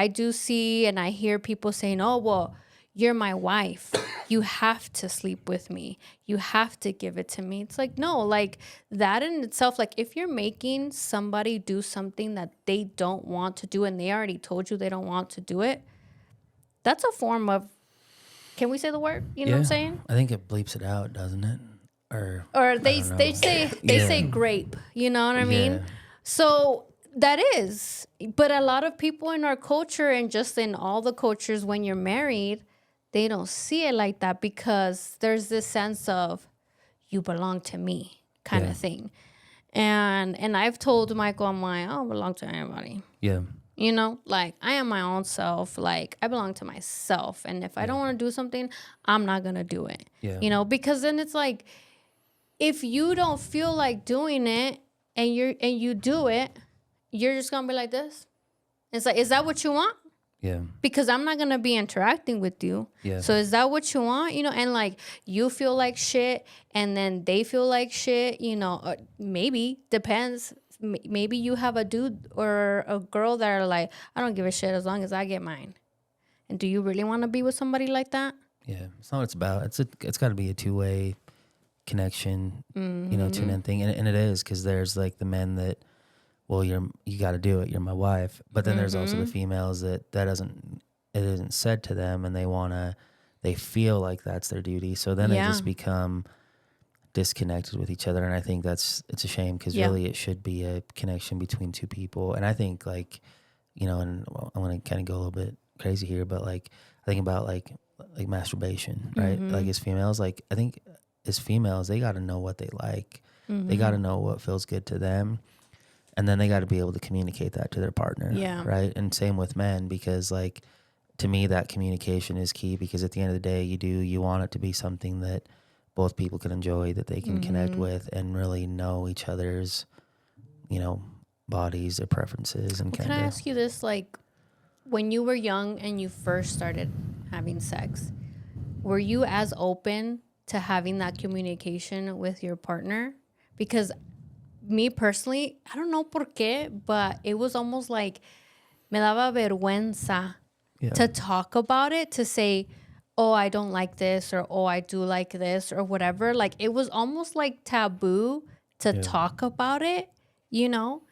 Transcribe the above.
I do see and I hear people saying, oh, well, you're my wife. You have to sleep with me. You have to give it to me. It's like, no, like that in itself, like if you're making somebody do something that they don't want to do and they already told you they don't want to do it, that's a form of, can we say the word? You know what I'm saying? I think it bleeps it out, doesn't it? Or they say grape. You know what I mean? So that is. But a lot of people in our culture and just in all the cultures when you're married, they don't see it like that because there's this sense of you belong to me kind of thing. And I've told Michael, I'm like, I don't belong to anybody. Yeah. You know, like I am my own self. Like I belong to myself. And if I don't want to do something, I'm not going to do it. Yeah. You know, because then it's like, if you don't feel like doing it and you do it, you're just going to be like this. It's like, is that what you want? Yeah. Because I'm not going to be interacting with you. Yeah. So is that what you want? You know, and like you feel like shit and then they feel like shit, you know, maybe depends. Maybe you have a dude or a girl that are like, I don't give a shit as long as I get mine. And do you really want to be with somebody like that? Yeah. It's not what it's about. It's got to be a two-way connection, you know, tune-in thing. And it is, because there's like the men that, well, you got to do it. You're my wife. But then there's also the females it isn't said to them, and they feel like that's their duty. So then they just become disconnected with each other. And I think it's a shame, because really it should be a connection between two people. And I think like, you know, and I want to kind of go a little bit crazy here, but like I think about like masturbation, right? Like as females, like I think as females, they got to know what they like. They got to know what feels good to them. And then they got to be able to communicate that to their partner, right? And same with men, because like to me that communication is key, because at the end of the day you want it to be something that both people can enjoy, that they can connect with and really know each other's, you know, bodies, their preferences. And can I ask you this, like when you were young and you first started having sex, were you as open to having that communication with your partner? Because me personally, I don't know por qué, but it was almost like me daba vergüenza to talk about it, to say, oh, I don't like this, or oh, I do like this, or whatever. Like it was almost like taboo to talk about it, you know?